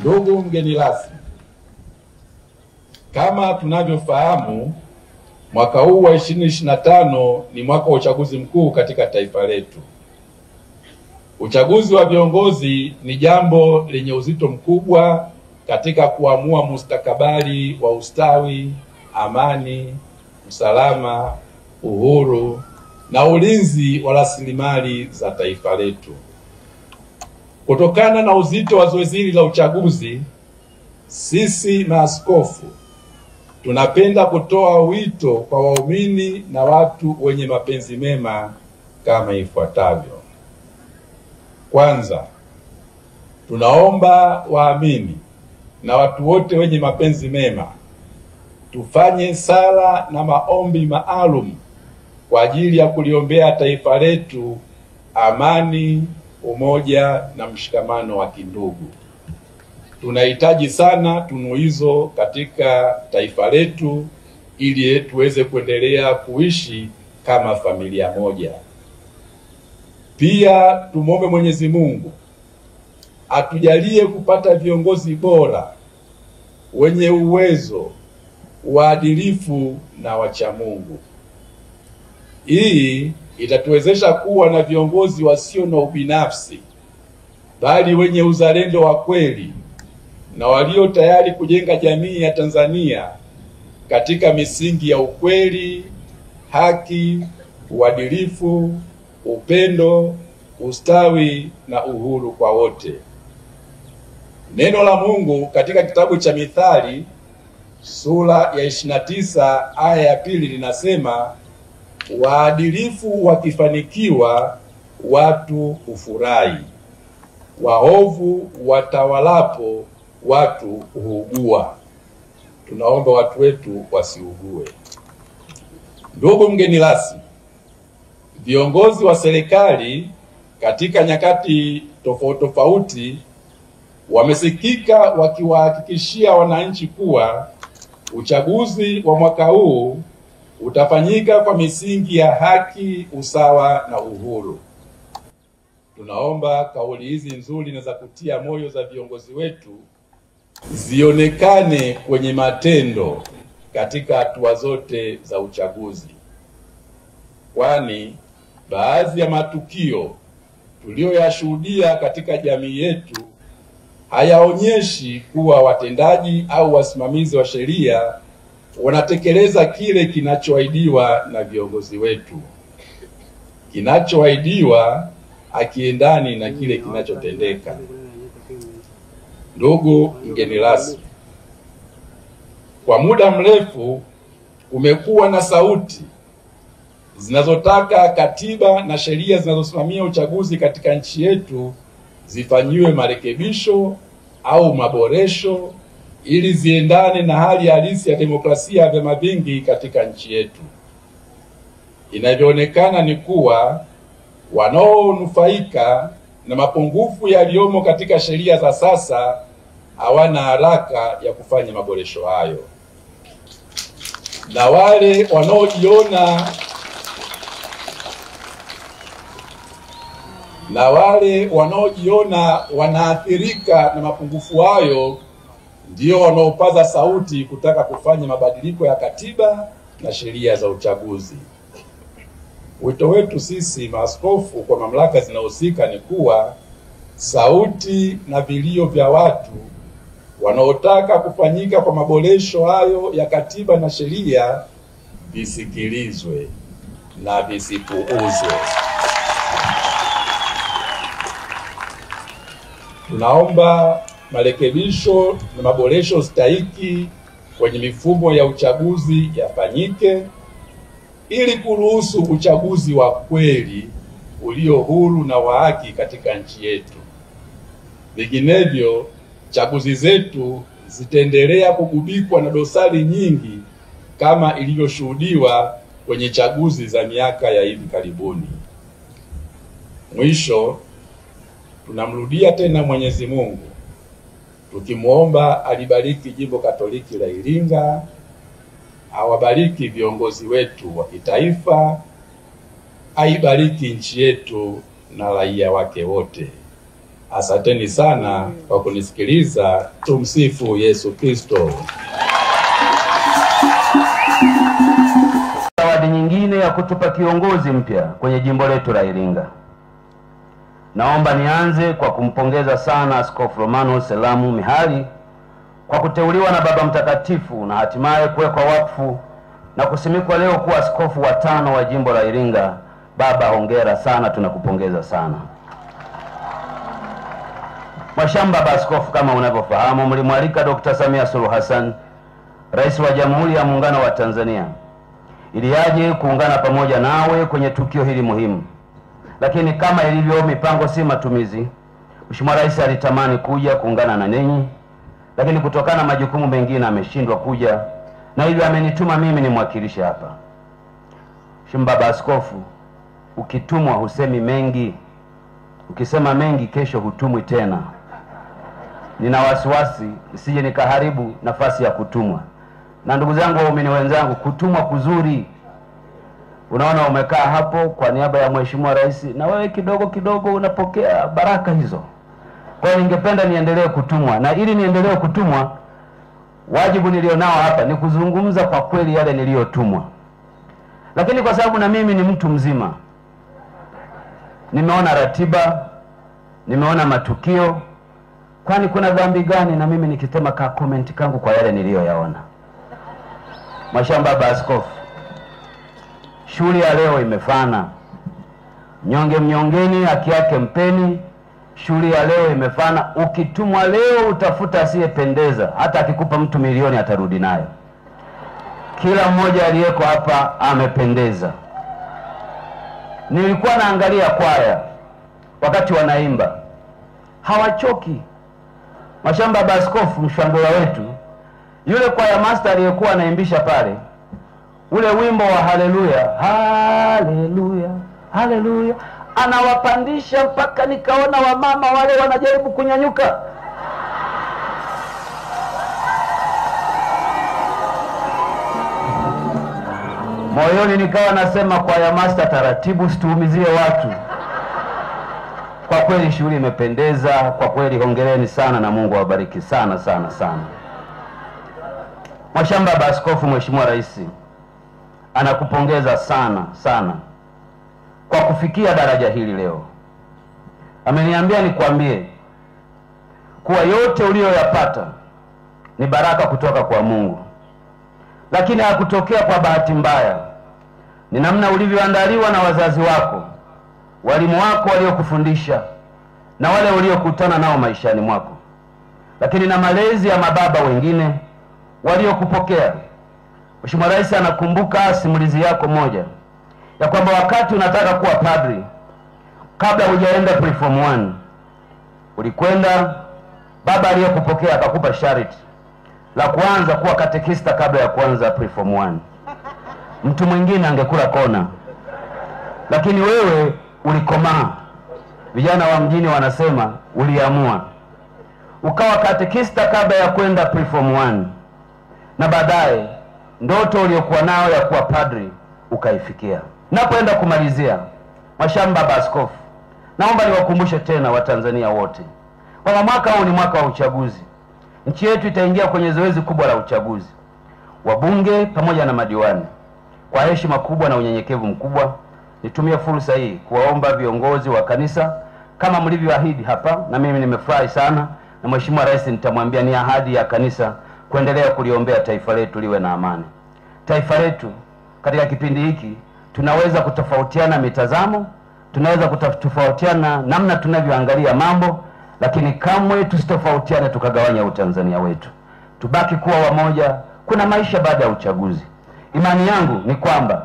Ndugu mgeni rasmi, kama tunavyofahamu, mwaka huu wa 2025 ni mwaka wa uchaguzi mkuu katika taifa letu. Uchaguzi wa viongozi ni jambo lenye uzito mkubwa katika kuamua mustakabali wa ustawi, amani, usalama, uhuru na ulinzi wa rasilimali za taifa letu. Kutokana na uzito wa zoezi hili la uchaguzi, sisi maaskofu tunapenda kutoa wito kwa waumini na watu wenye mapenzi mema kama ifuatavyo. Kwanza, tunaomba waamini na watu wote wenye mapenzi mema tufanye sala na maombi maalum kwa ajili ya kuliombea taifa letu amani, umoja na mshikamano wa kindugu. Tunahitaji sana tunu hizo katika taifa letu ili tuweze kuendelea kuishi kama familia moja. Pia tumwombe Mwenyezi Mungu atujalie kupata viongozi bora, wenye uwezo, waadilifu na wacha Mungu. Hii itatuwezesha kuwa na viongozi wasio na ubinafsi, bali wenye uzalendo wa kweli na walio tayari kujenga jamii ya Tanzania katika misingi ya ukweli, haki, uadilifu, upendo, ustawi na uhuru kwa wote. Neno la Mungu katika kitabu cha Mithali sura ya 29 aya ya 2 linasema, waadilifu wakifanikiwa watu hufurahi, waovu watawalapo watu huugua. Tunaomba watu wetu wasiugue. Ndugu mgeni rasmi, viongozi wa serikali katika nyakati tofauti tofauti wamesikika wakiwahakikishia wananchi kuwa uchaguzi wa mwaka huu utafanyika kwa misingi ya haki, usawa na uhuru. Tunaomba kauli hizi nzuri na za kutia moyo za viongozi wetu zionekane kwenye matendo katika hatua zote za uchaguzi, kwani baadhi ya matukio tuliyoyashuhudia katika jamii yetu hayaonyeshi kuwa watendaji au wasimamizi wa sheria wanatekeleza kile kinachoahidiwa na viongozi wetu. Kinachoahidiwa hakiendani na kile kinachotendeka. Ndugu mgeni rasmi, kwa muda mrefu kumekuwa na sauti zinazotaka katiba na sheria zinazosimamia uchaguzi katika nchi yetu zifanyiwe marekebisho au maboresho ili ziendane na hali halisi ya demokrasia ya vyama vingi katika nchi yetu. Inavyoonekana ni kuwa wanaonufaika na mapungufu yaliyomo katika sheria za sasa hawana haraka ya kufanya maboresho hayo, na wale wanaojiona wanaathirika na mapungufu hayo ndio wanaopaza sauti kutaka kufanya mabadiliko ya katiba na sheria za uchaguzi. Wito wetu sisi maaskofu kwa mamlaka zinahusika ni kuwa sauti na vilio vya watu wanaotaka kufanyika kwa maboresho hayo ya katiba na sheria visikilizwe na visipuuzwe. Tunaomba marekebisho na maboresho stahiki kwenye mifumo ya uchaguzi yafanyike ili kuruhusu uchaguzi wa kweli ulio huru na wa haki katika nchi yetu. Vinginevyo, chaguzi zetu zitaendelea kugubikwa na dosari nyingi kama ilivyoshuhudiwa kwenye chaguzi za miaka ya hivi karibuni. Mwisho, tunamrudia tena Mwenyezi Mungu tukimuomba alibariki Jimbo Katoliki la Iringa, awabariki viongozi wetu wa kitaifa, aibariki nchi yetu na raia wake wote. Asanteni sana kwa kunisikiliza. Tumsifu Yesu Kristo. Zawadi nyingine ya kutupa kiongozi mpya kwenye jimbo letu la Iringa. Naomba nianze kwa kumpongeza sana Askofu Romanus Selamu Mihali kwa kuteuliwa na Baba Mtakatifu na hatimaye kuwekwa wakfu na kusimikwa leo kuwa askofu wa 5 wa jimbo la Iringa. Baba, hongera sana, tunakupongeza sana. Mwashamba Baba Askofu, kama unavyofahamu, mlimwalika Dr. Samia Suluhu Hassan, Rais wa Jamhuri ya Muungano wa Tanzania, ili aje kuungana pamoja nawe kwenye tukio hili muhimu. Lakini kama ilivyo mipango si matumizi, Mheshimiwa Rais alitamani kuja kuungana na ninyi, lakini kutokana na majukumu mengine ameshindwa kuja, na hivyo amenituma mimi nimwakilishe hapa. Mheshimiwa Baba Askofu, ukitumwa husemi mengi. Ukisema mengi kesho hutumwi tena. Nina wasiwasi nisije nikaharibu nafasi ya kutumwa. Na ndugu zangu waumini wenzangu, kutumwa kuzuri. Unaona umekaa hapo kwa niaba ya Mheshimiwa Rais na wewe kidogo kidogo unapokea baraka hizo. Kwa hiyo ningependa niendelee kutumwa, na ili niendelee kutumwa, wajibu nilionao hapa ni kuzungumza kwa kweli yale niliyotumwa. Lakini kwa sababu na mimi ni mtu mzima, nimeona ratiba, nimeona matukio, kwani kuna dhambi gani na mimi nikitema ka comment kangu kwa yale niliyoyaona? Mwashamba Baba Askofu, shughuli ya leo imefana. Mnyonge mnyongeni, haki yake mpeni. Shughuli ya leo imefana. Ukitumwa leo utafuta asiyependeza, hata akikupa mtu milioni atarudi nayo. Kila mmoja aliyeko hapa amependeza. Nilikuwa naangalia kwaya wakati wanaimba, hawachoki. Mwashamba Baba Askofu, mshangula wetu, yule kwaya master aliyekuwa anaimbisha pale ule wimbo wa haleluya, haleluya, haleluya, anawapandisha mpaka nikaona wamama wale wanajaribu kunyanyuka. Moyoni nikawa nasema, kwaya master, taratibu, situumizie watu. Kwa kweli shughuli imependeza. Kwa kweli hongereni sana na Mungu awabariki sana sana sana. Mwashamba Baba Askofu, Mheshimiwa Rais anakupongeza sana sana kwa kufikia daraja hili leo. Ameniambia nikwambie kuwa yote uliyoyapata ni baraka kutoka kwa Mungu, lakini hakutokea kwa bahati mbaya. Ni namna ulivyoandaliwa na wazazi wako, walimu wako waliokufundisha, na wale uliokutana nao maishani mwako, lakini na malezi ya mababa wengine waliokupokea. Mheshimiwa Rais anakumbuka simulizi yako moja ya kwamba wakati unataka kuwa padri, kabla hujaenda preform 1, ulikwenda, baba aliyekupokea akakupa sharti la kuanza kuwa katekista kabla ya kuanza preform 1. Mtu mwingine angekula kona, lakini wewe ulikomaa. Vijana wa mjini wanasema uliamua, ukawa katekista kabla ya kwenda preform 1, na baadaye ndoto uliyokuwa nayo ya kuwa padri ukaifikia. Napoenda kumalizia, Mwashamba Baba Askofu, naomba niwakumbushe tena Watanzania wote kwamba mwaka huu ni mwaka wa uchaguzi. Nchi yetu itaingia kwenye zoezi kubwa la uchaguzi wa bunge pamoja na madiwani. Kwa heshima kubwa na unyenyekevu mkubwa, nitumie fursa hii kuwaomba viongozi wa kanisa, kama mlivyoahidi hapa, na mimi nimefurahi sana, na Mheshimiwa Rais nitamwambia ni ahadi ya kanisa kuendelea kuliombea taifa letu liwe na amani. Taifa letu katika kipindi hiki tunaweza kutofautiana mitazamo, tunaweza kutofautiana namna tunavyoangalia mambo, lakini kamwe tusitofautiane tukagawanya Utanzania wetu. Tubaki kuwa wamoja. Kuna maisha baada ya uchaguzi. Imani yangu ni kwamba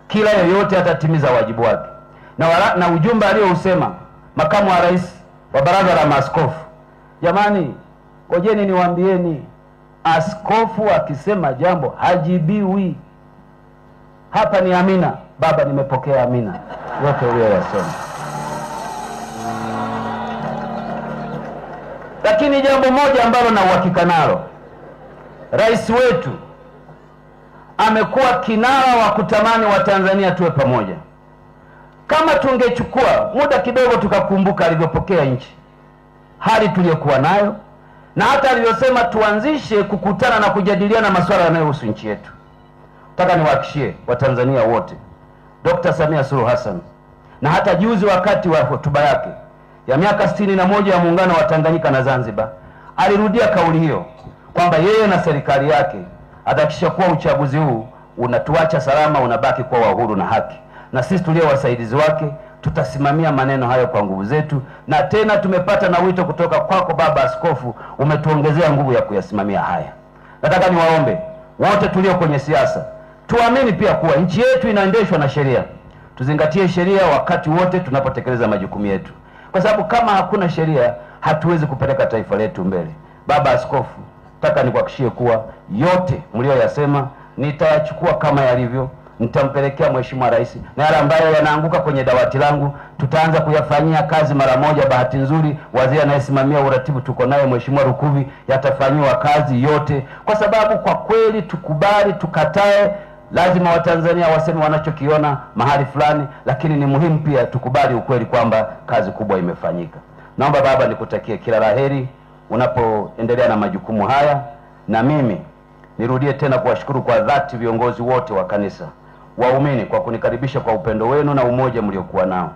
kila yoyote atatimiza wajibu wake. Na ujumbe aliousema makamu wa rais wa baraza la maaskofu, jamani, ngojeni niwaambieni, askofu akisema jambo hajibiwi. Hapa ni amina. Baba, nimepokea amina yote uliyoyasema. Lakini jambo moja ambalo na uhakika nalo, rais wetu amekuwa kinara wa kutamani wa Tanzania tuwe pamoja. Kama tungechukua muda kidogo tukakumbuka alivyopokea nchi, hali tuliyokuwa nayo, na hata aliyosema tuanzishe kukutana na kujadiliana masuala yanayohusu nchi yetu. Nataka niwahakishie Watanzania wote, Dr. Samia Suluhu Hassan, na hata juzi wakati wa hotuba yake ya miaka 61 ya muungano wa Tanganyika na Zanzibar, alirudia kauli hiyo kwamba yeye na serikali yake atahakikisha kuwa uchaguzi huu unatuacha salama, unabaki kuwa wa huru na haki, na sisi tulio wasaidizi wake tutasimamia maneno hayo kwa nguvu zetu. Na tena tumepata na wito kutoka kwako Baba Askofu, umetuongezea nguvu ya kuyasimamia haya. Nataka niwaombe wote tulio kwenye siasa, tuamini pia kuwa nchi yetu inaendeshwa na sheria. Tuzingatie sheria wakati wote tunapotekeleza majukumu yetu, kwa sababu kama hakuna sheria hatuwezi kupeleka taifa letu mbele. Baba Askofu, nataka nikuhakikishie kuwa yote mlioyasema nitayachukua kama yalivyo, nitampelekea Mheshimiwa Rais, na yale ambayo yanaanguka kwenye dawati langu tutaanza kuyafanyia kazi mara moja. Bahati nzuri waziri anayesimamia uratibu tuko naye Mheshimiwa Rukuvi, yatafanyiwa kazi yote, kwa sababu kwa kweli tukubali tukatae, lazima Watanzania waseme wanachokiona mahali fulani, lakini ni muhimu pia tukubali ukweli kwamba kazi kubwa imefanyika. Naomba Baba nikutakie kila laheri unapoendelea na majukumu haya, na mimi nirudie tena kuwashukuru kwa dhati viongozi wote wa kanisa, waumini, kwa kunikaribisha kwa upendo wenu na umoja mliokuwa nao.